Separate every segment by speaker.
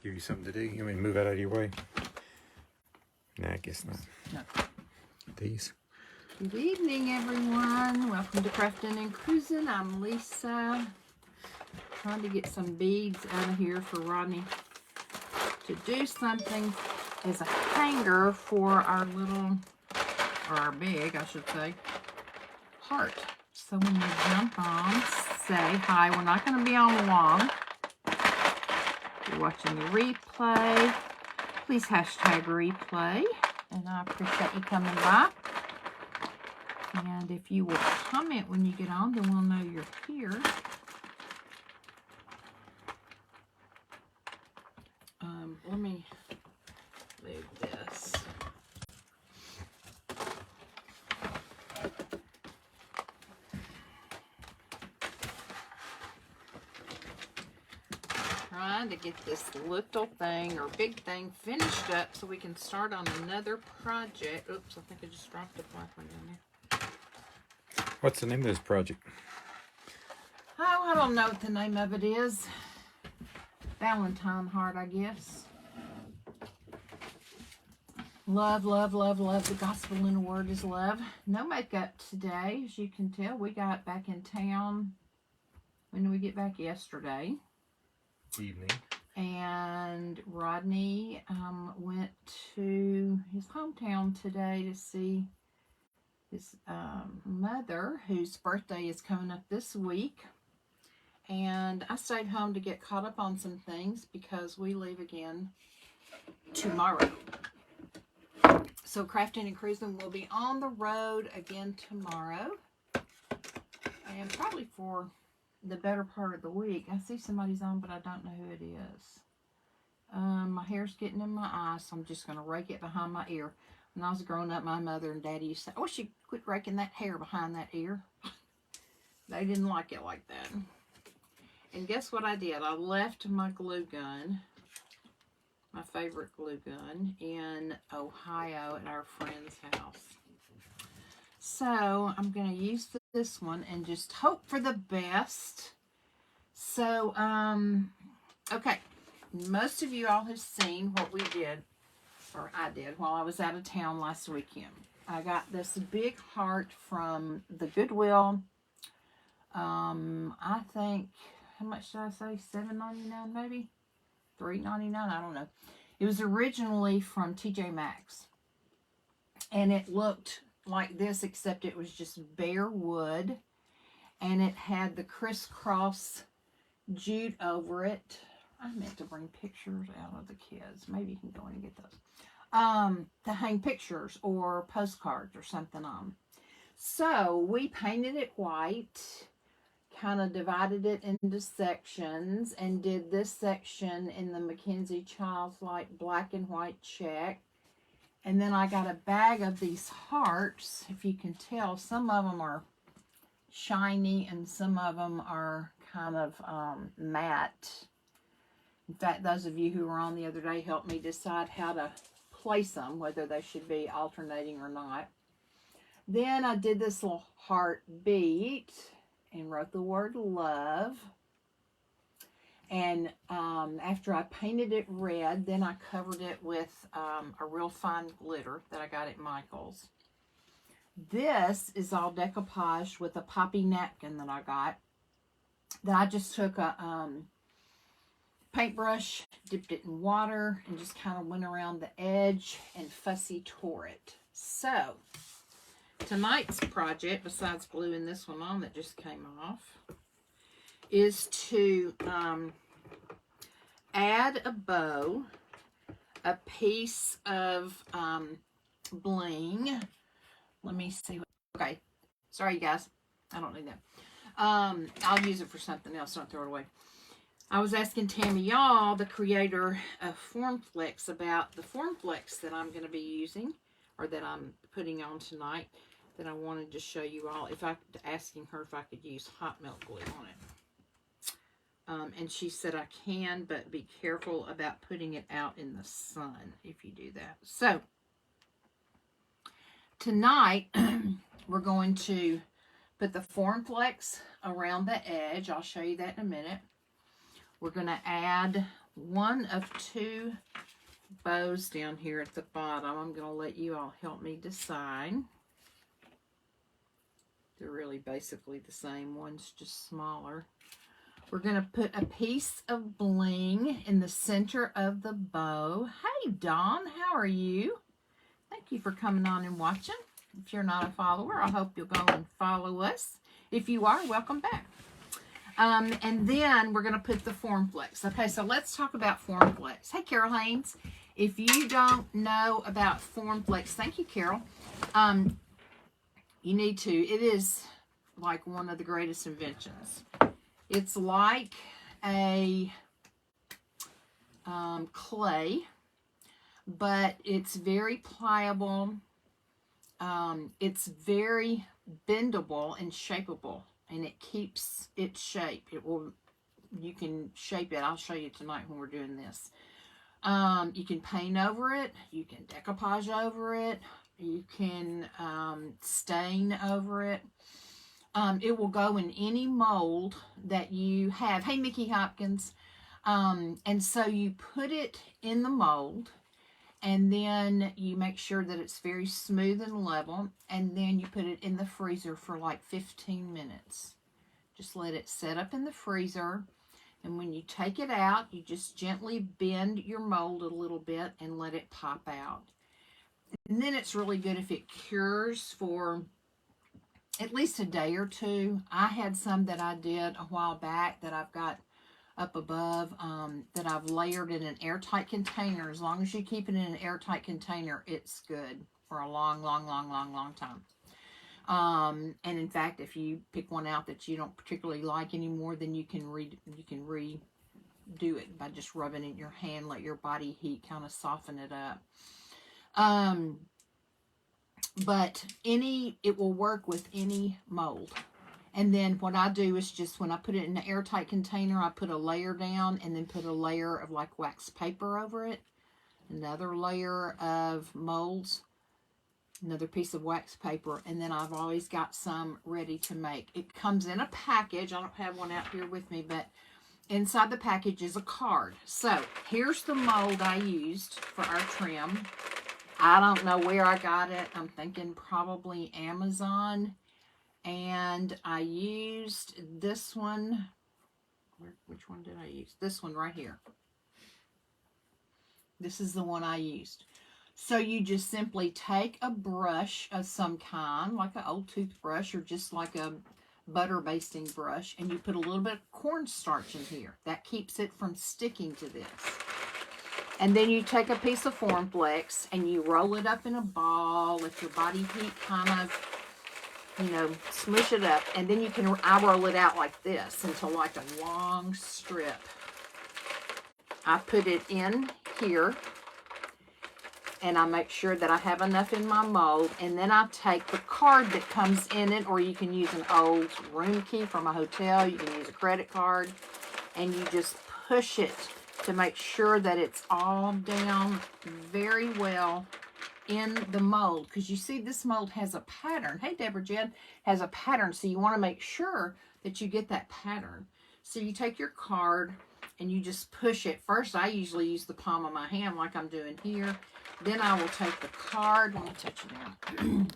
Speaker 1: Give you something to do? You want me to move out of your way? Nah, I guess not.
Speaker 2: No.
Speaker 1: These.
Speaker 2: Good evening, everyone. Welcome to Crafting and Cruising. I'm Lisa. Trying to get some beads out of here for Rodney to do something as a hanger for our little, or our big, I should say, heart. So when you jump on, say hi. We're not going to be on long. If you're watching the replay, please hashtag replay. And I appreciate you coming by. And if you will comment when you get on, then we'll know you're here. Let me move this. Trying to get this little thing or big thing finished up so we can start on another project. Oops, I think I just dropped a black one down there.
Speaker 1: What's the name of this project?
Speaker 2: Oh, I don't know what the name of it is. Valentine heart, I guess. Love, love, love, love. The gospel in a word is love. No makeup today, as you can tell. We got back in town. When did we get back? Yesterday.
Speaker 1: Evening.
Speaker 2: And Rodney went to his hometown today to see his mother, whose birthday is coming up this week. And I stayed home to get caught up on some things because we leave again tomorrow. So Crafting and Cruising will be on the road again tomorrow. And probably for the better part of the week. I see somebody's on, but I don't know who it is. My hair's getting in my eyes, so I'm just going to rake it behind my ear. When I was growing up, my mother and daddy used to say, "Oh, she quit raking that hair behind that ear." They didn't like it like that. And guess what I did? I left my glue gun, my favorite glue gun, in Ohio at our friend's house. So I'm going to use this one and just hope for the best. So, okay. Most of you all have seen what we did, or I did, while I was out of town last weekend. I got this big heart from the Goodwill. I think, how much did I say? $7.99 maybe? $3.99? I don't know. It was originally from TJ Maxx. And it looked like this, except it was just bare wood. And it had the crisscross jute over it. I meant to bring pictures out of the kids. Maybe you can go in and get those. To hang pictures or postcards or something on. So we painted it white. Kind of divided it into sections and did this section in the Mackenzie Child's Light black and white check. And then I got a bag of these hearts. If you can tell, some of them are shiny and some of them are kind of matte. In fact, those of you who were on the other day helped me decide how to place them, whether they should be alternating or not. Then I did this little heart beat and wrote the word love. And after I painted it red, then I covered it with a real fine glitter that I got at Michael's. This is all decoupaged with a poppy napkin that I got. That I just took a paintbrush, dipped it in water, and just kind of went around the edge and fussy tore it. So, tonight's project, besides gluing this one on that just came off, is to add a bow, a piece of bling. Let me see. Okay. Sorry, you guys. I don't need that. I'll use it for something else. Don't throw it away. I was asking Tammy Y'all, the creator of Formflex, about the Formflex that I'm going to be using, or that I'm putting on tonight, that I wanted to show you all. Asking her if I could use hot melt glue on it. And she said I can, but be careful about putting it out in the sun if you do that. So, tonight, we're going to put the Formflex around the edge. I'll show you that in a minute. We're going to add one of two bows down here at the bottom. I'm going to let you all help me decide. They're really basically the same. One's just smaller. We're going to put a piece of bling in the center of the bow. Hey, Dawn, how are you? Thank you for coming on and watching. If you're not a follower, I hope you'll go and follow us. If you are, welcome back. And then we're going to put the Formflex. Okay, so let's talk about Formflex. Hey, Carol Haynes. If you don't know about Formflex, thank you, Carol. You need to. It is like one of the greatest inventions. It's like a clay, but it's very pliable. It's very bendable and shapeable, and it keeps its shape. You can shape it. I'll show you tonight when we're doing this. You can paint over it. You can decoupage over it. You can stain over it. It will go in any mold that you have. Hey, Mickey Hopkins. And so you put it in the mold, and then you make sure that it's very smooth and level, and then you put it in the freezer for like 15 minutes. Just let it set up in the freezer, and when you take it out, you just gently bend your mold a little bit and let it pop out. And then it's really good if it cures for at least a day or two. I had some that I did a while back that I've got up above that I've layered in an airtight container. As long as you keep it in an airtight container, it's good for a long, long, long, long, long time. And in fact, if you pick one out that you don't particularly like anymore, then you can redo it by just rubbing it in your hand. Let your body heat kind of soften it up. But it will work with any mold. And then what I do is just when I put it in an airtight container, I put a layer down and then put a layer of like wax paper over it. Another layer of molds, another piece of wax paper, and then I've always got some ready to make. It comes in a package. I don't have one out here with me, but inside the package is a card. So here's the mold I used for our trim. I don't know where I got it. I'm thinking probably Amazon. And I used this one. Which one did I use? This one right here. This is the one I used. So you just simply take a brush of some kind, like an old toothbrush or just like a butter basting brush, and you put a little bit of cornstarch in here. That keeps it from sticking to this. And then you take a piece of Formflex and you roll it up in a ball. Let your body heat kind of, smush it up. And then I roll it out like this into like a long strip. I put it in here. And I make sure that I have enough in my mold. And then I take the card that comes in it, or you can use an old room key from a hotel. You can use a credit card. And you just push it to make sure that it's all down very well in the mold. Because you see this mold has a pattern. Hey, Deborah Jed, has a pattern. So you want to make sure that you get that pattern. So you take your card and you just push it. First, I usually use the palm of my hand like I'm doing here. Then I will take the card. Let me touch it down.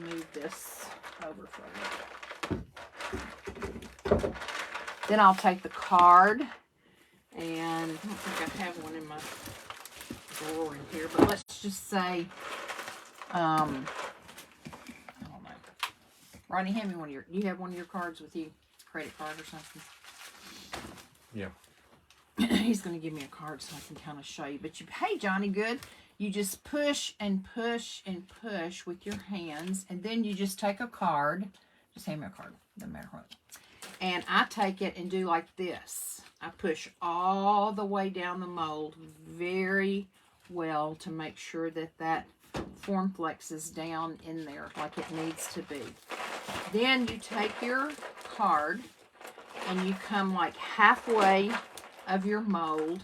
Speaker 2: Move this over for you. Then I'll take the card, and I don't think I have one in my drawer in here, but let's just say, I don't know. Ronnie, hand me one of you have one of your cards with you? Credit card or something?
Speaker 1: Yeah.
Speaker 2: He's going to give me a card so I can kind of show you. But hey, Johnny Good, you just push and push and push with your hands, and then you just take a card. Just hand me a card, doesn't matter what. And I take it and do like this. I push all the way down the mold very well to make sure that that Formflex is down in there like it needs to be. Then you take your card and you come like halfway of your mold,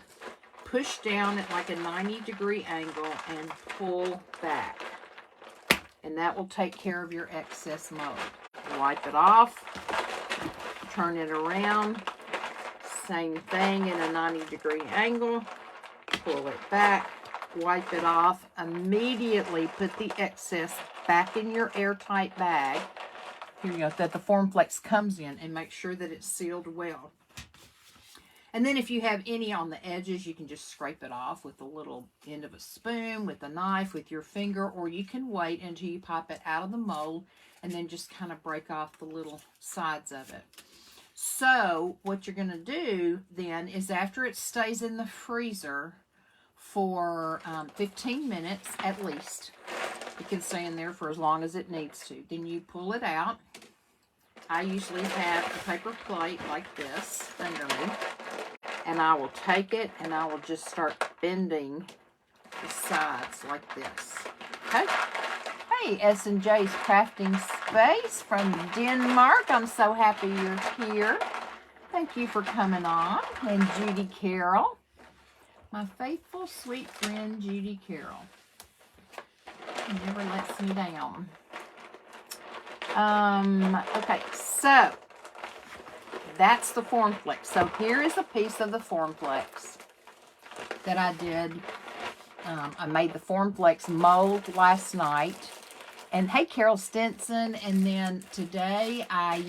Speaker 2: push down at like a 90-degree angle and pull back. And that will take care of your excess mold. Wipe it off, turn it around, same thing in a 90-degree angle. Pull it back, wipe it off, immediately put the excess back in your airtight bag. Here you go, that the FormFlex comes in, and make sure that it's sealed well. And then if you have any on the edges, you can just scrape it off with the little end of a spoon, with a knife, with your finger, or you can wait until you pop it out of the mold and then just kind of break off the little sides of it. So what you're going to do then is, after it stays in the freezer for 15 minutes at least, it can stay in there for as long as it needs to. Then you pull it out. I usually have a paper plate like this under me. And I will take it and I will just start bending the sides like this. Okay? Hey, S&J's Crafting Space from Denmark. I'm so happy you're here. Thank you for coming on. And Judy Carroll. My faithful, sweet friend, Judy Carroll. She never lets me down. Okay, so that's the FormFlex. So here is a piece of the FormFlex that I did. I made the FormFlex mold last night. And hey, Carol Stinson. And then today I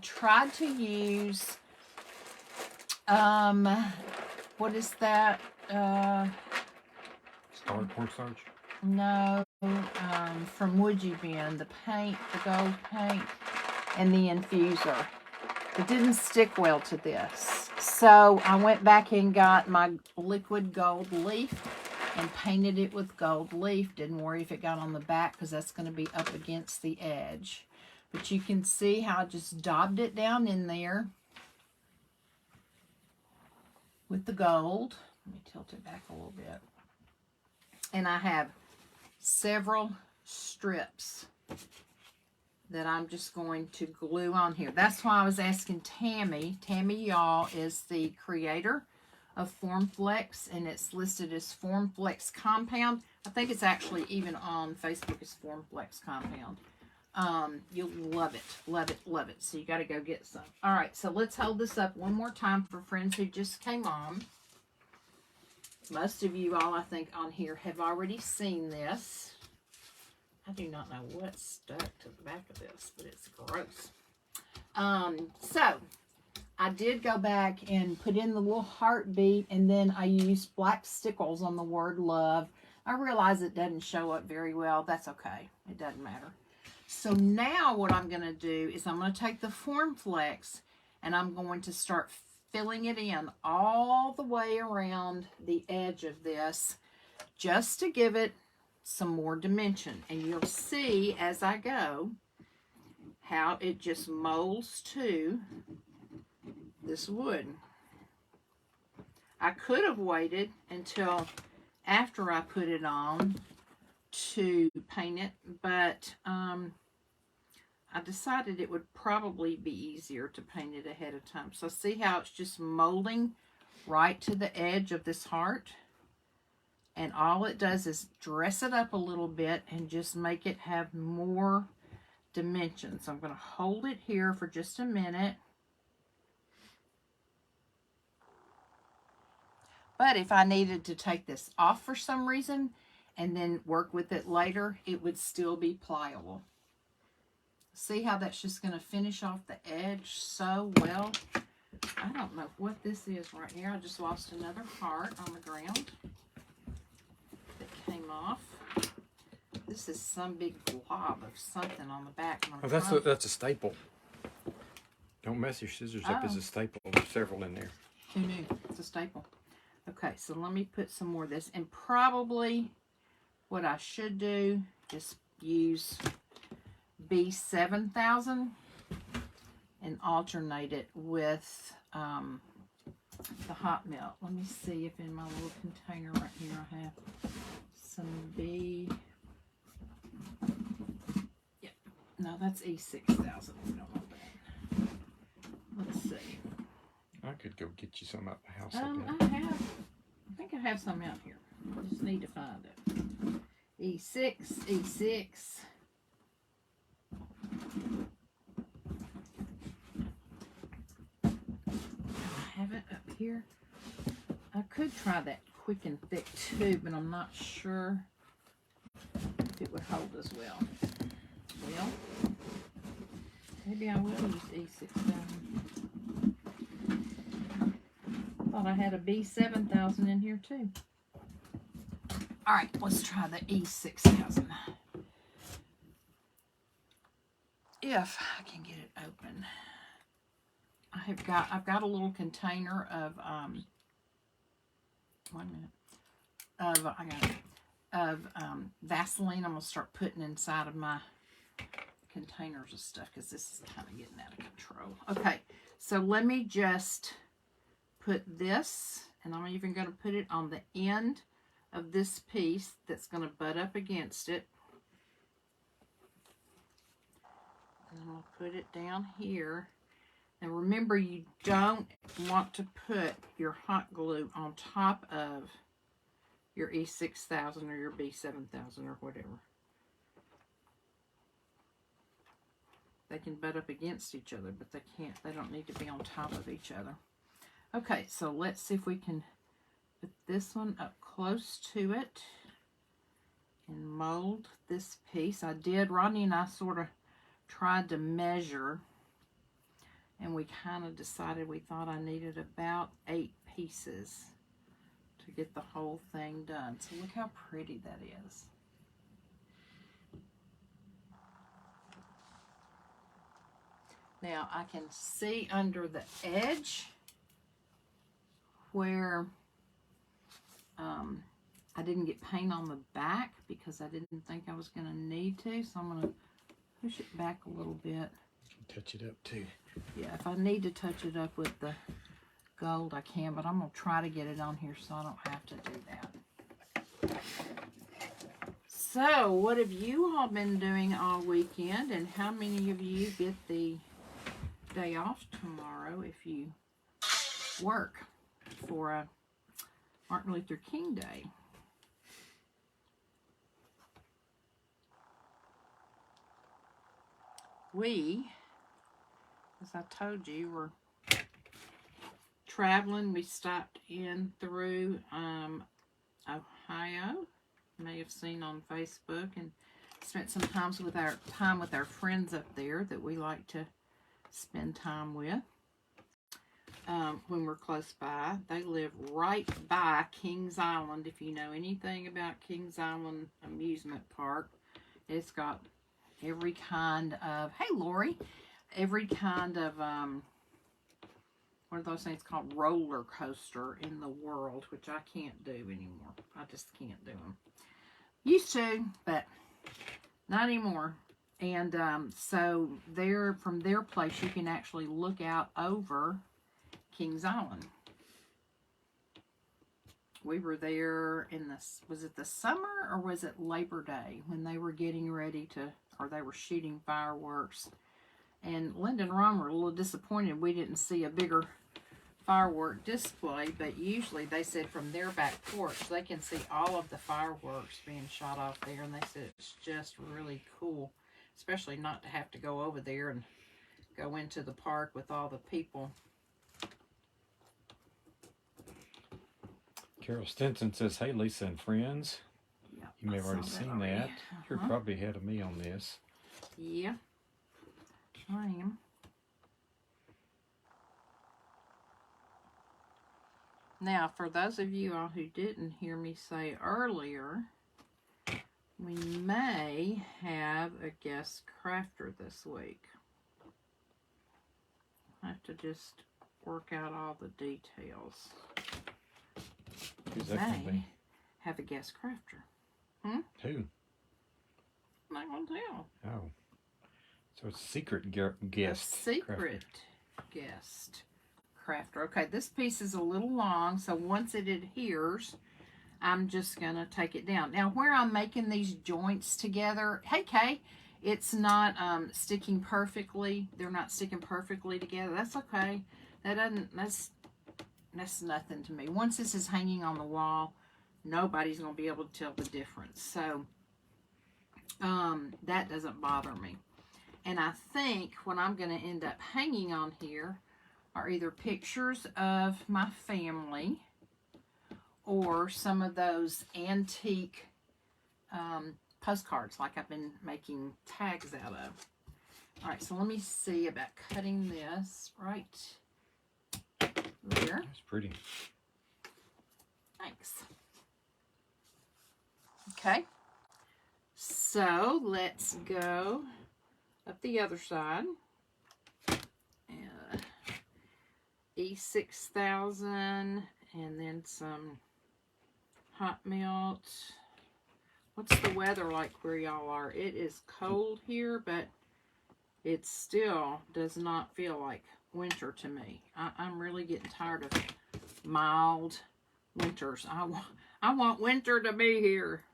Speaker 2: tried to use, what is that?
Speaker 1: Cornstarch?
Speaker 2: No, from Woodgie Bin, the paint, the gold paint, and the infuser. It didn't stick well to this. So I went back and got my liquid gold leaf and painted it with gold leaf. Didn't worry if it got on the back, because that's going to be up against the edge. But you can see how I just daubed it down in there with the gold. Let me tilt it back a little bit. And I have several strips that I'm just going to glue on here. That's why I was asking Tammy. Tammy Y'all is the creator of FormFlex, and it's listed as FormFlex Compound. I think it's actually even on Facebook as FormFlex Compound. You'll love it, love it, love it. So you got to go get some. All right, so let's hold this up one more time for friends who just came on. Most of you all, I think, on here have already seen this. I do not know what's stuck to the back of this, but it's gross. So I did go back and put in the little heartbeat, and then I used black stickles on the word love. I realize it doesn't show up very well. That's okay. It doesn't matter. So now what I'm going to do is I'm going to take the FormFlex and I'm going to start filling it in all the way around the edge of this, just to give it some more dimension. And you'll see as I go how it just molds to this wood. I could have waited until after I put it on to paint it, but I decided it would probably be easier to paint it ahead of time. So see how it's just molding right to the edge of this heart? And all it does is dress it up a little bit and just make it have more dimension. So I'm going to hold it here for just a minute. But if I needed to take this off for some reason and then work with it later, it would still be pliable. See how that's just going to finish off the edge so well? I don't know what this is right here. I just lost another heart on the ground that came off. This is some big blob of something on the back.
Speaker 1: Oh, that's a staple. Don't mess your scissors up. It's a staple. There's several in there.
Speaker 2: Who knew? It's a staple. Okay, so let me put some more of this. And probably what I should do is use B7000 and alternate it with the hot melt. Let me see if in my little container right here I have some B. Yep. No, that's E6000. We don't want that. Let's see.
Speaker 1: I could go get you some out the house.
Speaker 2: I think I have some out here. I just need to find it. E6. I have have it up here. I could try that quick and thick too, but I'm not sure if it would hold as well. Well, maybe I will use E6000. Thought I had a B7000 in here too. All right, let's try the E6000. If I can get it open. I've got a little container of Vaseline. I'm gonna start putting inside of my containers of stuff because this is kind of getting out of control. Okay, so let me just put this, and I'm even going to put it on the end of this piece that's going to butt up against it. And I'm going to put it down here. And remember, you don't want to put your hot glue on top of your E6000 or your B7000 or whatever. They can butt up against each other, but they don't need to be on top of each other. Okay, so let's see if we can put this one up close to it and mold this piece. Rodney and I sort of tried to measure, and we kind of decided we thought I needed about 8 pieces to get the whole thing done. So look how pretty that is. Now I can see under the edge where I didn't get paint on the back because I didn't think I was going to need to. So I'm going to push it back a little bit.
Speaker 1: Touch it up too.
Speaker 2: Yeah, if I need to touch it up with the gold, I can, but I'm going to try to get it on here so I don't have to do that. So, what have you all been doing all weekend, and how many of you get the day off tomorrow if you work for Martin Luther King Day? We, as I told you, were traveling. We stopped in through Ohio. You may have seen on Facebook, and spent some time with our friends up there that we like to spend time with when we're close by. They live right by Kings Island. If you know anything about Kings Island Amusement Park, it's got every kind of, hey Lori, every kind of what are those things called, roller coaster in the world, which I can't do anymore. I just can't do them. Used to, but not anymore. And so from their place, you can actually look out over Kings Island. We were there in was it the summer or was it Labor Day when they were getting ready to, or they were shooting fireworks. And Linda and Ron were a little disappointed we didn't see a bigger firework display, but usually they said from their back porch they can see all of the fireworks being shot off there, and they said it's just really cool, especially not to have to go over there and go into the park with all the people.
Speaker 1: Carol Stinson says, hey Lisa and friends.
Speaker 2: Yeah,
Speaker 1: You may have already seen that. You're probably ahead of me on this.
Speaker 2: Yeah, I am. Now, for those of you all who didn't hear me say earlier, we may have a guest crafter this week. I have to just work out all the details.
Speaker 1: Who's that going to be?
Speaker 2: Have a guest crafter.
Speaker 1: Who?
Speaker 2: I'm not going to tell.
Speaker 1: Oh. So it's a secret guest.
Speaker 2: A secret guest crafter. Okay, this piece is a little long, so once it adheres, I'm just going to take it down. Now, where I'm making these joints together, hey Kay, it's not sticking perfectly. They're not sticking perfectly together. That's okay. That's nothing to me. Once this is hanging on the wall, nobody's going to be able to tell the difference. So that doesn't bother me. And I think what I'm going to end up hanging on here are either pictures of my family or some of those antique postcards like I've been making tags out of. All right, so let me see about cutting this right there.
Speaker 1: That's pretty.
Speaker 2: Thanks. Okay, so let's go up the other side. E6000 and then some hot melt. What's the weather like where y'all are? It is cold here, but it still does not feel like winter to me. I'm really getting tired of mild winters. I want winter to be here.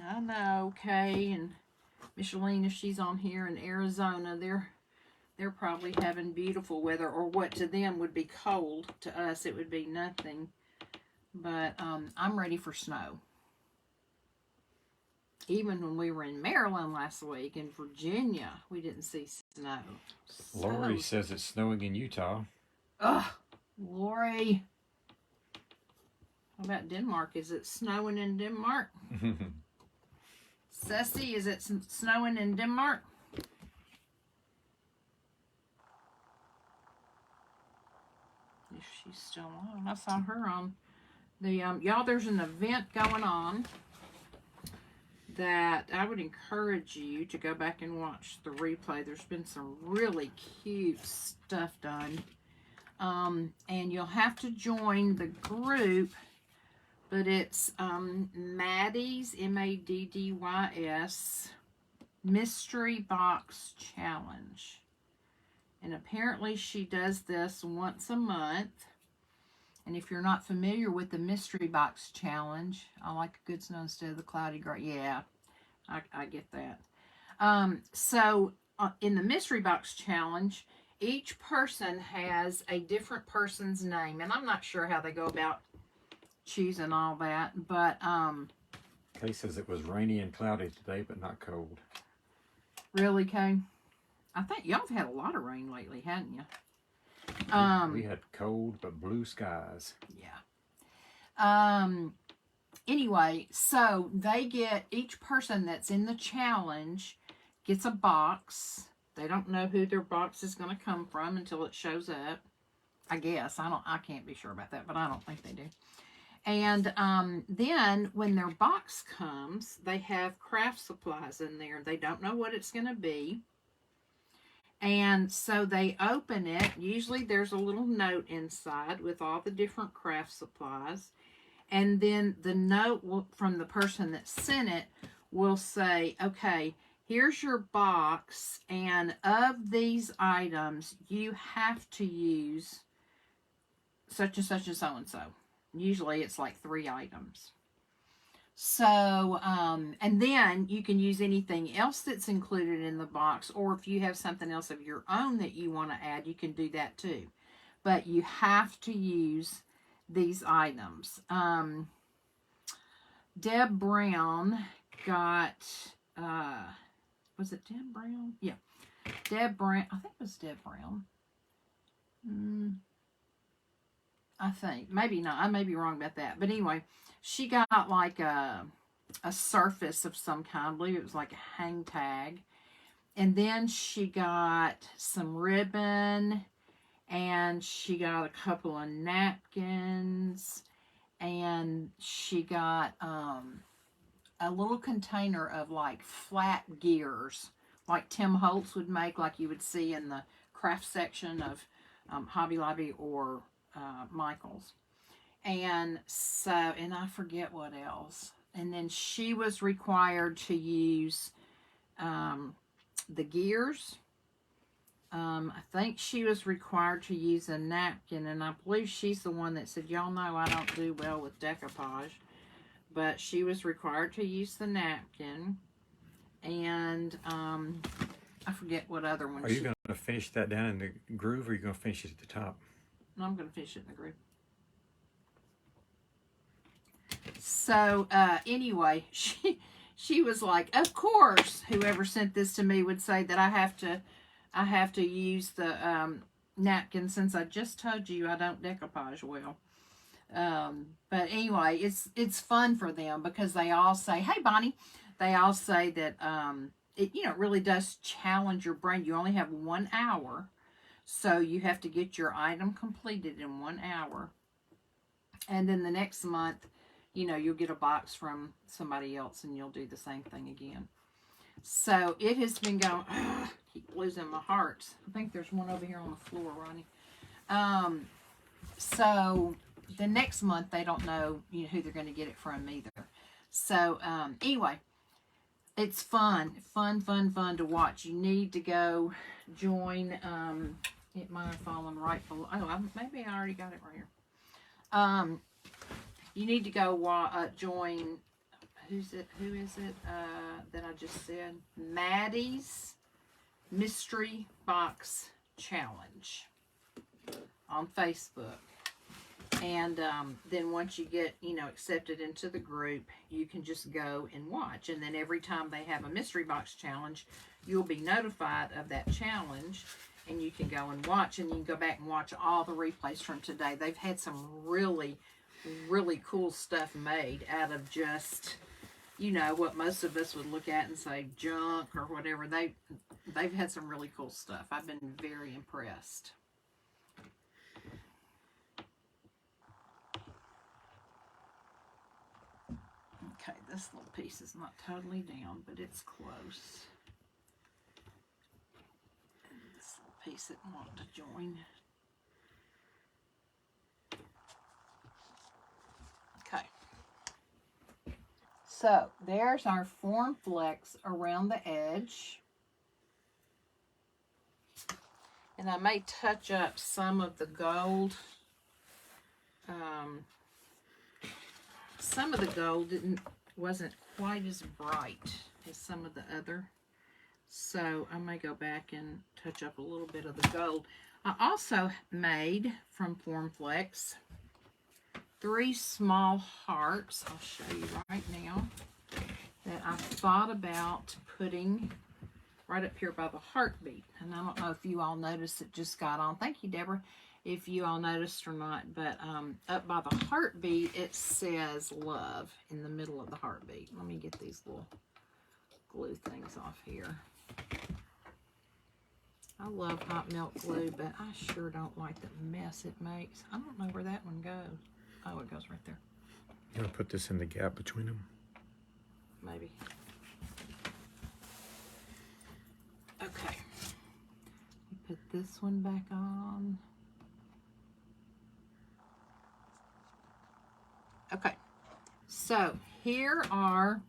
Speaker 2: I know Kay and Micheline, if she's on here in Arizona, they're probably having beautiful weather, or what to them would be cold. To us, it would be nothing. But I'm ready for snow. Even when we were in Maryland last week, in Virginia, we didn't see snow.
Speaker 1: Lori says it's snowing in Utah.
Speaker 2: Ugh, Lori. How about Denmark? Is it snowing in Denmark? Ceci, is it snowing in Denmark? If she's still on. I saw her on the, y'all, there's an event going on that I would encourage you to go back and watch the replay. There's been some really cute stuff done. And you'll have to join the group, but it's Maddie's, M-A-D-D-Y-S, Mystery Box Challenge. And apparently she does this once a month. And if you're not familiar with the Mystery Box Challenge, I like a good snow instead of the cloudy gray. Yeah, I get that. So in the Mystery Box Challenge, each person has a different person's name. And I'm not sure how they go about choosing all that. But
Speaker 1: Kay says it was rainy and cloudy today, but not cold.
Speaker 2: Really, Kay? I think y'all have had a lot of rain lately, hadn't you?
Speaker 1: We had cold but blue skies.
Speaker 2: Yeah. Anyway, so they get, each person that's in the challenge gets a box. They don't know who their box is going to come from until it shows up. I guess. I can't be sure about that, but I don't think they do. And then when their box comes, they have craft supplies in there. They don't know what it's going to be. And so they open it. Usually there's a little note inside with all the different craft supplies. And then the note from the person that sent it will say, okay, here's your box. And of these items, you have to use such and such and so and so. Usually it's like 3 items. So, and then you can use anything else that's included in the box, or if you have something else of your own that you want to add, you can do that too. But you have to use these items. Deb Brown got, was it Deb Brown? Yeah. Deb Brown, I think it was Deb Brown. I think. Maybe not. I may be wrong about that. But anyway, she got like a surface of some kind. I believe it was like a hang tag. And then she got some ribbon. And she got a couple of napkins. And she got a little container of like flat gears. Like Tim Holtz would make, like you would see in the craft section of Hobby Lobby or Michael's. And so, and I forget what else. And then she was required to use the gears. I think she was required to use a napkin, and I believe she's the one that said, y'all know I don't do well with decoupage, but she was required to use the napkin. And I forget what other one.
Speaker 1: Are you going to finish that down in the groove, or are you going to finish it at the top?
Speaker 2: No, I'm going to finish it in the groove. So anyway, she was like, of course, whoever sent this to me would say that I have to I have to use the napkin since I just told you I don't decoupage well. But anyway, it's fun for them because they all say, "Hey, Bonnie," they all say that it really does challenge your brain. You only have 1 hour, so you have to get your item completed in 1 hour, and then the next month, you'll get a box from somebody else, and you'll do the same thing again. So it has been going. Keep losing my hearts. I think there's one over here on the floor, Ronnie. So the next month they don't know who they're going to get it from either. So anyway, it's fun to watch. You need to go join. It might have fallen right below. Oh, maybe I already got it right here. You need to go join. Who is it that I just said? Maddie's Mystery Box Challenge on Facebook. And then once you get, accepted into the group, you can just go and watch. And then every time they have a mystery box challenge, you'll be notified of that challenge. And you can go and watch. And you can go back and watch all the replays from today. They've had some really, really cool stuff made out of just, what most of us would look at and say junk or whatever. They've had some really cool stuff. I've been very impressed. Okay, this little piece is not totally down, but it's close. And this little piece that I want to join. Okay. So, there's our Form Flex around the edge. And I may touch up some of the gold. Some of the gold wasn't quite as bright as some of the other. So I may go back and touch up a little bit of the gold. I also made from Formflex 3 small hearts. I'll show you right now that I thought about putting right up here by the heartbeat. And I don't know if you all noticed it just got on. Thank you, Deborah. If you all noticed or not, but up by the heartbeat, it says love in the middle of the heartbeat. Let me get these little glue things off here. I love hot melt glue, but I sure don't like the mess it makes. I don't know where that one goes. Oh, it goes right there.
Speaker 1: You want to put this in the gap between them?
Speaker 2: Maybe. Okay. Put this one back on. Okay, so here are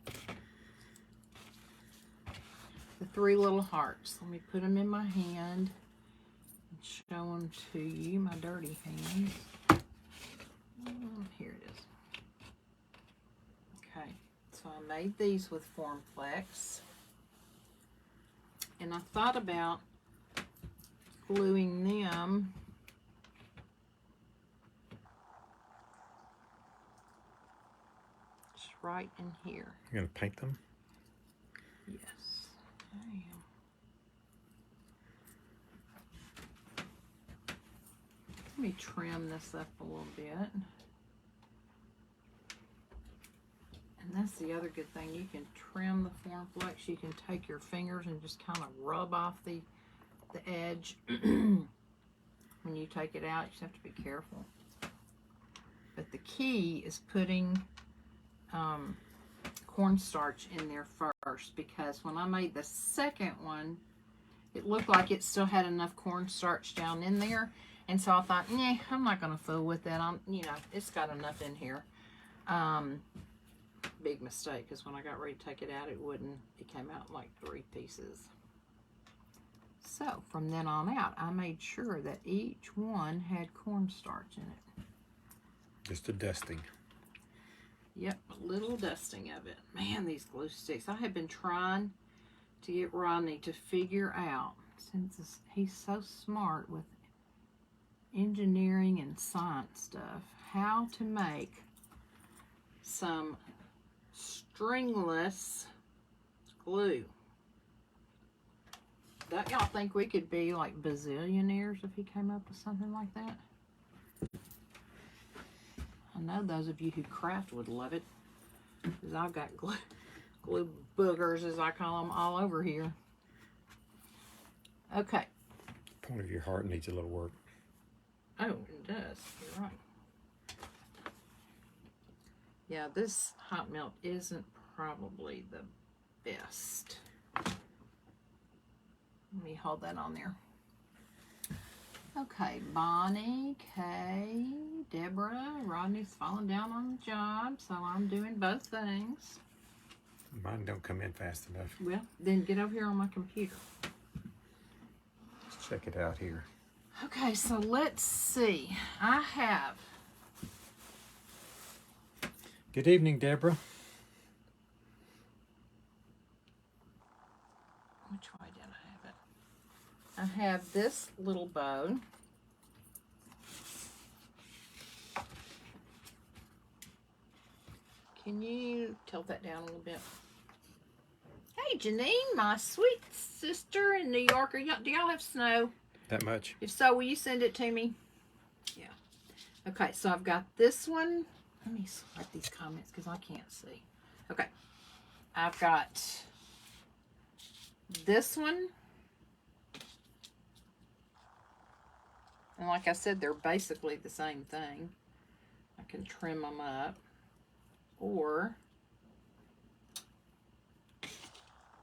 Speaker 2: the 3 little hearts. Let me put them in my hand and show them to you, my dirty hands. Here it is. Okay, so I made these with Formflex. And I thought about gluing them right in here.
Speaker 1: You're going to paint them?
Speaker 2: Yes, I am. Let me trim this up a little bit. And that's the other good thing. You can trim the Formflex. You can take your fingers and just kind of rub off the edge. When you take it out, you just have to be careful. But the key is putting cornstarch in there first, because when I made the second one, it looked like it still had enough cornstarch down in there, and so I thought, nah, I'm not gonna fool with that. It's got enough in here. Big mistake, because when I got ready to take it out, it wouldn't. It came out in like 3 pieces. So from then on out, I made sure that each one had cornstarch in it.
Speaker 1: Just a dusting.
Speaker 2: Yep, a little dusting of it. Man, these glue sticks. I have been trying to get Rodney to figure out, since he's so smart with engineering and science stuff, how to make some stringless glue. Don't y'all think we could be like bazillionaires if he came up with something like that? I know those of you who craft would love it. Because I've got glue boogers, as I call them, all over here. Okay.
Speaker 1: Point of your heart needs a little work.
Speaker 2: Oh, it does. You're right. Yeah, this hot melt isn't probably the best. Let me hold that on there. Okay, Bonnie, Kay, Deborah, Rodney's falling down on the job, so I'm doing both things.
Speaker 1: Mine don't come in fast enough.
Speaker 2: Well, then get over here on my computer.
Speaker 1: Let's check it out here.
Speaker 2: Okay, so let's see. I have...
Speaker 1: Good evening, Deborah.
Speaker 2: Which way did I have it? I have this little bow. Can you tilt that down a little bit? Hey, Janine, my sweet sister in New York. Do y'all have snow?
Speaker 1: That much?
Speaker 2: If so, will you send it to me? Yeah. Okay, so I've got this one. Let me sort these comments because I can't see. Okay. I've got this one. And like I said, they're basically the same thing. I can trim them up. Or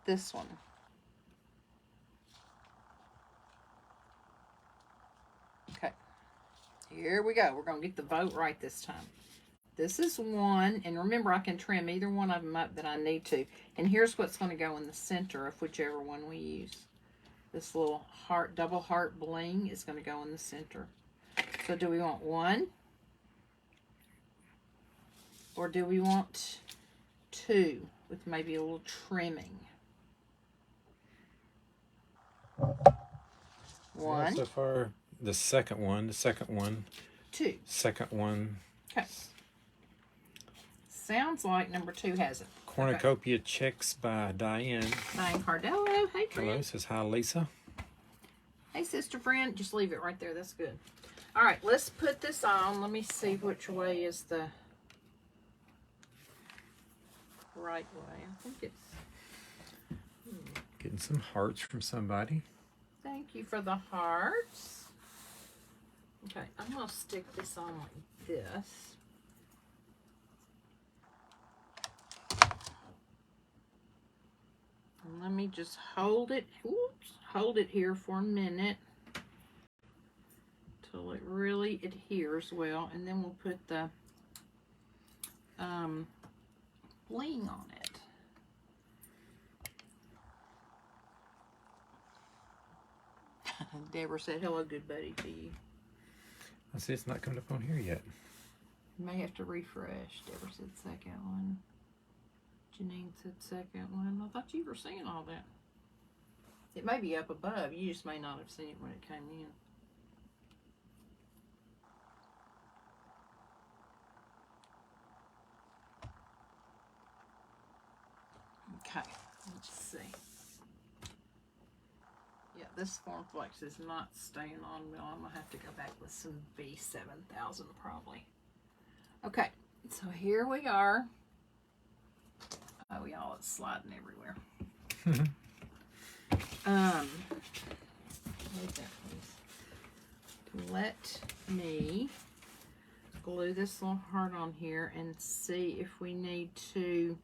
Speaker 2: this one. Okay. Here we go. We're going to get the vote right this time. This is one, and remember I can trim either one of them up that I need to. And here's what's going to go in the center of whichever one we use. This little heart, double heart bling is going to go in the center. So do we want one? Or do we want two with maybe a little trimming? One.
Speaker 1: Yeah, so far, the second one,
Speaker 2: Two.
Speaker 1: second one.
Speaker 2: Okay. Sounds like number two has it.
Speaker 1: Cornucopia Checks by Diane.
Speaker 2: Diane Cardello. Hey,
Speaker 1: Hello,
Speaker 2: Trent.
Speaker 1: says hi, Lisa.
Speaker 2: Hey, sister friend. Just leave it right there. That's good. All right, let's put this on. Let me see which way is the right way. I think it's...
Speaker 1: Getting some hearts from somebody.
Speaker 2: Thank you for the hearts. Okay, I'm going to stick this on like this. And let me just hold it. Oops, hold it here for a minute till it really adheres well, and then we'll put the bling on it. Deborah said, hello, good buddy, to you.
Speaker 1: I see it's not coming up on here yet.
Speaker 2: You may have to refresh. Deborah said second one. Janine said second one. I thought you were seeing all that. It may be up above. You just may not have seen it when it came in. Okay, let's see. Yeah, this Formflex is not staying on well. I'm going to have to go back with some B7000 probably. Okay, so here we are. Oh, y'all, it's sliding everywhere. Wait there, please. Let me glue this little heart on here and see if we need to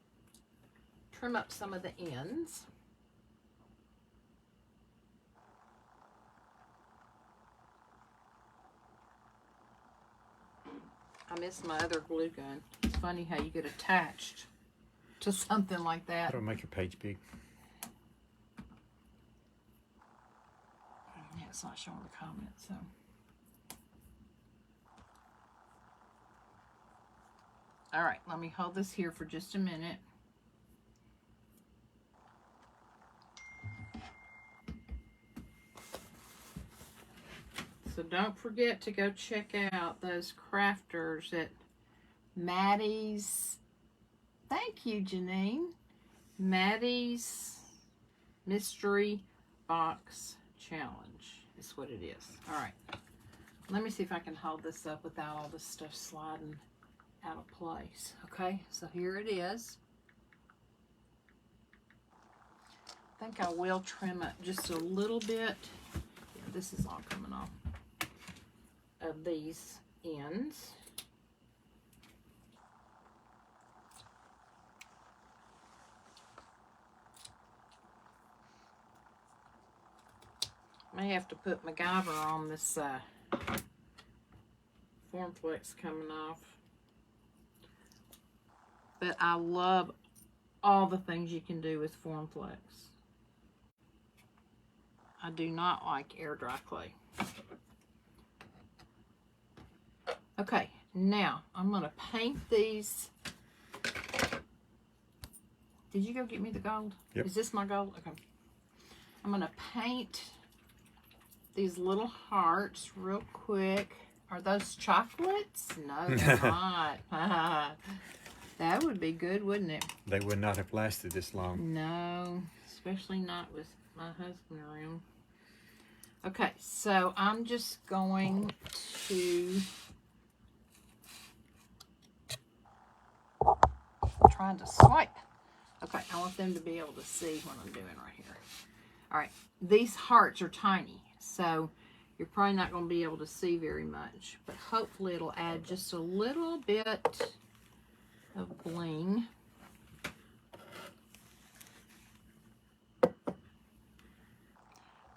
Speaker 2: trim up some of the ends. I miss my other glue gun. It's funny how you get attached to something like that.
Speaker 1: That'll make your page big.
Speaker 2: Yeah, it's not showing the comments, so. All right, let me hold this here for just a minute. So don't forget to go check out those crafters at Maddie's. Thank you, Janine. Maddie's Mystery box challenge is what it is. All right. Let me see if I can hold this up without all this stuff sliding out of place. Okay, so here it is. I think I will trim it just a little bit. Yeah, this is all coming off of these ends. May have to put MacGyver on this Formflex coming off. But I love all the things you can do with Formflex. I do not like air dry clay. Okay, now I'm going to paint these. Did you go get me the gold?
Speaker 1: Yep.
Speaker 2: Is this my gold? Okay. I'm going to paint these little hearts real quick. Are those chocolates? No, they're not. That would be good, wouldn't it?
Speaker 1: They would not have lasted this long.
Speaker 2: No, especially not with my husband around. Okay, so I'm just going to trying to swipe. Okay, I want them to be able to see what I'm doing right here. All right, these hearts are tiny, so you're probably not going to be able to see very much, but hopefully it'll add just a little bit of bling.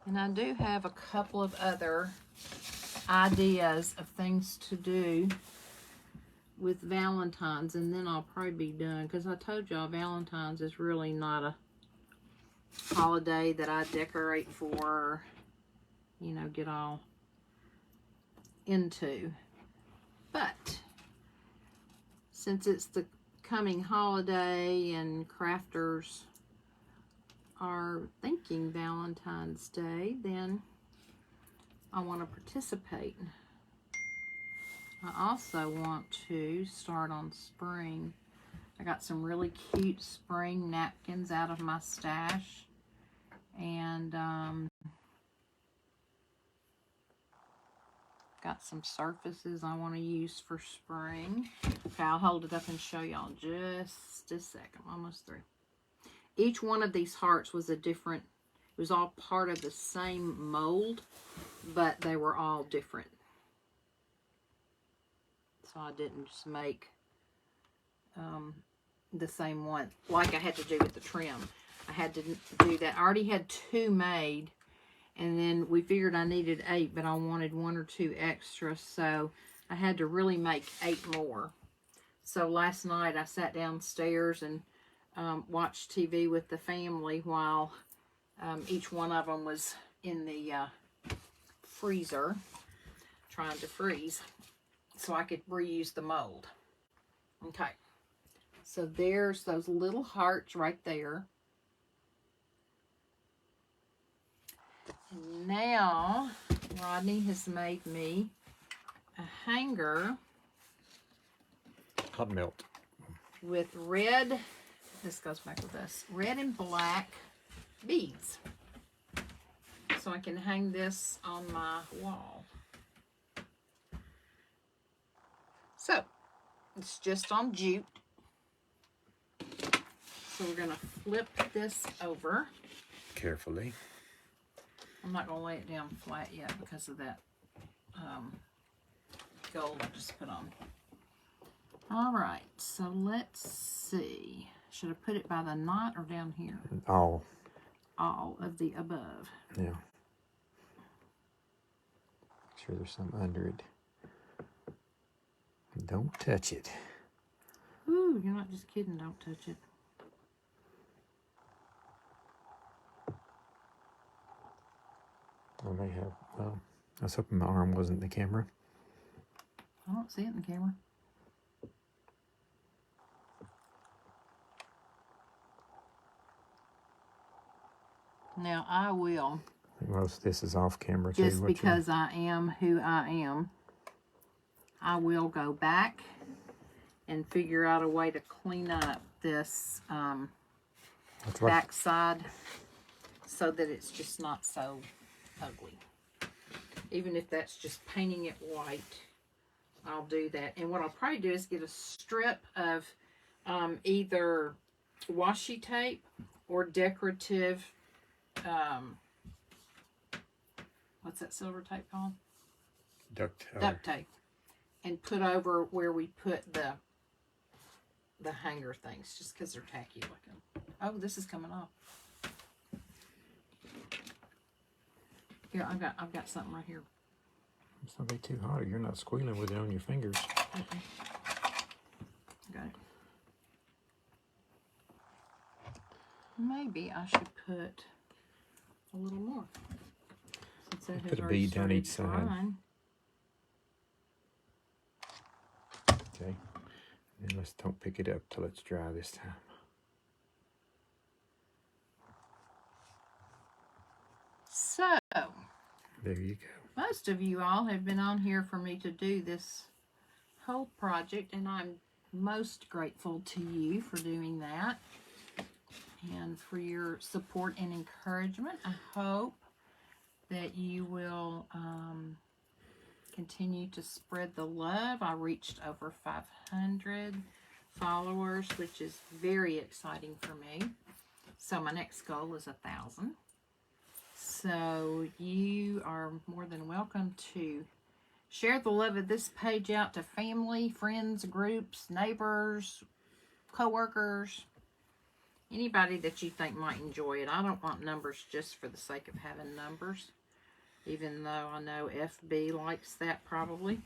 Speaker 2: And I do have a couple of other ideas of things to do with Valentine's, and then I'll probably be done, because I told y'all Valentine's is really not a holiday that I decorate for, you know, get all into. But since it's the coming holiday and crafters are thinking Valentine's Day, then I want to participate. I also want to start on spring. I got some really cute spring napkins out of my stash, and got some surfaces I want to use for spring. Okay, I'll hold it up and show y'all just a second. I'm almost through. Each one of these hearts was a different, it was all part of the same mold, but they were all different. So I didn't just make the same one like I had to do with the trim. I had to do that. I already had 2 made, and then we figured I needed 8, but I wanted 1 or 2 extra, so I had to really make 8 more. So last night I sat downstairs and watched TV with the family while each one of them was in the freezer trying to freeze so I could reuse the mold. Okay, so there's those little hearts right there. And now Rodney has made me a hanger
Speaker 1: Hot melt.
Speaker 2: with red, this goes back with us, red and black beads. So I can hang this on my wall. So, it's just on jute. So we're going to flip this over.
Speaker 1: Carefully.
Speaker 2: I'm not going to lay it down flat yet because of that gold I just put on. Alright, so let's see. Should I put it by the knot or down here?
Speaker 1: All.
Speaker 2: All of the above.
Speaker 1: Yeah. Sure there's some under it. Don't touch it.
Speaker 2: Ooh, you're not just kidding. Don't touch it.
Speaker 1: I may have, I was hoping my arm wasn't the camera.
Speaker 2: I don't see it in the camera. Now I will,
Speaker 1: Most of this is off camera
Speaker 2: just
Speaker 1: too.
Speaker 2: because I am who I am, I will go back and figure out a way to clean up this backside so that it's just not so ugly. Even if that's just painting it white, I'll do that. And what I'll probably do is get a strip of either washi tape or decorative, what's that silver tape called?
Speaker 1: Duct
Speaker 2: tape. And put over where we put the hanger things, just because they're tacky looking. Oh, this is coming off. Here, I've got something right here.
Speaker 1: It's not be too hot, or you're not squealing with it on your fingers.
Speaker 2: Got it. Maybe I should put a little more. Since that has
Speaker 1: Put a
Speaker 2: already
Speaker 1: bead down each
Speaker 2: started
Speaker 1: side.
Speaker 2: drying.
Speaker 1: Okay. And let's don't pick it up till it's dry this time.
Speaker 2: So,
Speaker 1: There you go.
Speaker 2: most of you all have been on here for me to do this whole project, and I'm most grateful to you for doing that and for your support and encouragement. I hope that you will continue to spread the love. I reached over 500 followers, which is very exciting for me. So my next goal is 1,000. So you are more than welcome to share the love of this page out to family, friends, groups, neighbors, co-workers, anybody that you think might enjoy it. I don't want numbers just for the sake of having numbers, even though I know FB likes that probably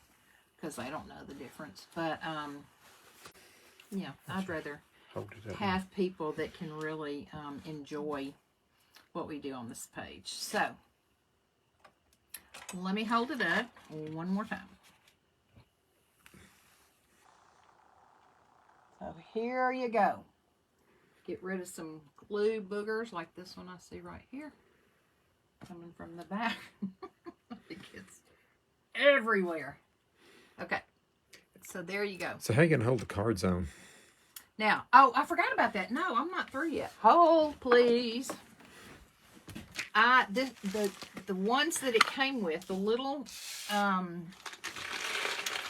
Speaker 2: because they don't know the difference. But yeah, I'd rather
Speaker 1: Hold it up.
Speaker 2: have people that can really enjoy what we do on this page. So let me hold it up one more time. So here you go. Get rid of some glue boogers like this one I see right here coming from the back. I think it's everywhere. Okay, so there you go.
Speaker 1: So how you gonna hold the cards on?
Speaker 2: Now, oh, I forgot about that. No, I'm not through yet. Hold, please. The ones that it came with, the little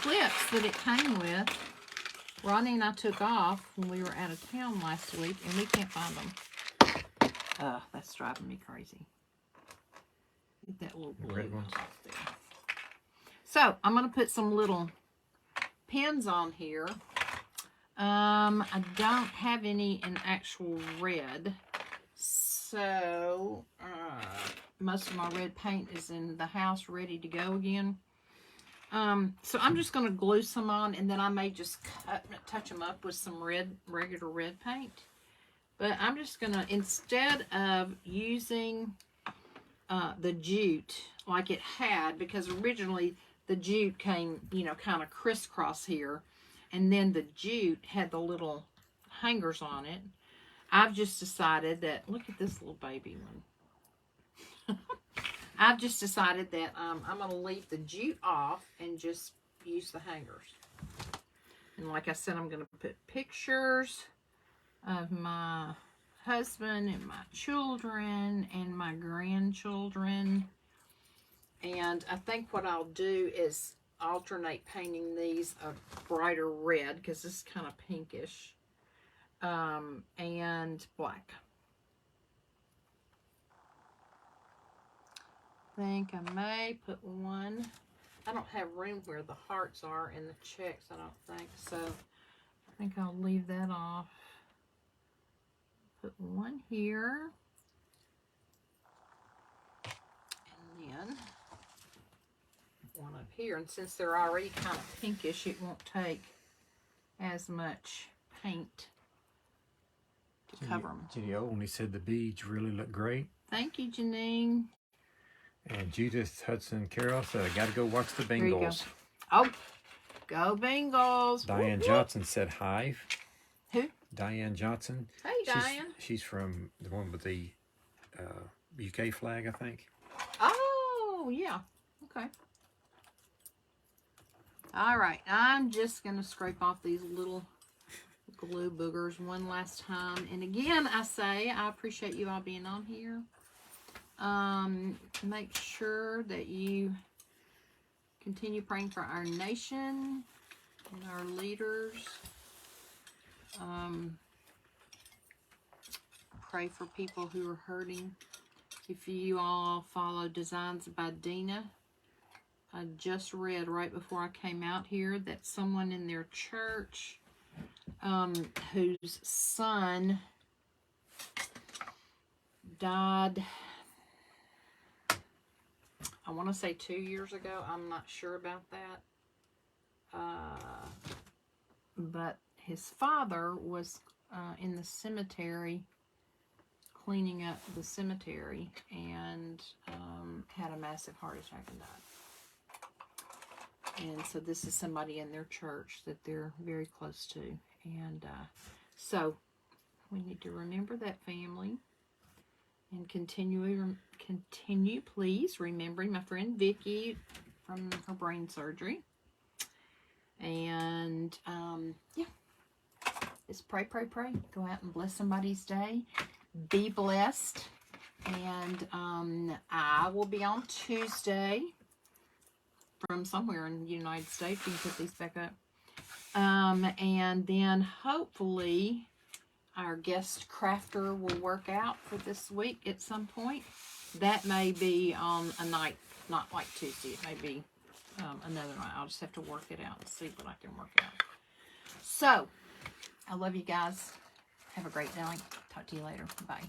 Speaker 2: clips that it came with, Ronnie and I took off when we were out of town last week, and we can't find them. That's driving me crazy. Get that little blue
Speaker 1: Red ones.
Speaker 2: off there. So, I'm going to put some little pins on here. I don't have any in actual red. So, most of my red paint is in the house ready to go again. So I'm just going to glue some on, and then I may just touch them up with some regular red paint. But I'm just going to, instead of using the jute like it had, because originally the jute came, you know, kind of crisscross here, and then the jute had the little hangers on it. I've just decided that, look at this little baby one. I've just decided that I'm going to leave the jute off and just use the hangers. And like I said, I'm going to put pictures of my husband and my children and my grandchildren. And I think what I'll do is alternate painting these a brighter red, because this is kind of pinkish, and black. I think I may put one. I don't have room where the hearts are and the checks, I don't think. So I think I'll leave that off. Put one here. And then one up here. And since they're already kind of pinkish, it won't take as much paint to cover them.
Speaker 1: Jenny only said the beads really look great.
Speaker 2: Thank you, Janine.
Speaker 1: And Judith Hudson Carroll said, I got to go watch the
Speaker 2: There you go.
Speaker 1: Bengals.
Speaker 2: Oh, go Bengals.
Speaker 1: Diane
Speaker 2: Whoop, whoop.
Speaker 1: Johnson said hi.
Speaker 2: Who?
Speaker 1: Diane Johnson.
Speaker 2: Hey, Diane.
Speaker 1: She's from the one with the UK flag, I think.
Speaker 2: Oh, yeah. Okay. All right. I'm just going to scrape off these little glue boogers one last time. And again, I say I appreciate you all being on here. Make sure that you continue praying for our nation and our leaders. Pray for people who are hurting. If you all follow Designs by Dina, I just read right before I came out here that someone in their church whose son died, I want to say 2 years ago. I'm not sure about that. But his father was in the cemetery, cleaning up the cemetery, and had a massive heart attack and died. And so this is somebody in their church that they're very close to. And so we need to remember that family and continue, please, remembering my friend Vicky from her brain surgery. And yeah, just pray, pray, pray. Go out and bless somebody's day. Be blessed. And I will be on Tuesday from somewhere in the United States. You can put these back up. And then hopefully our guest crafter will work out for this week at some point. That may be on a night, not like Tuesday. It may be another night. I'll just have to work it out and see what I can work out. So, I love you guys. Have a great night. Talk to you later. Bye.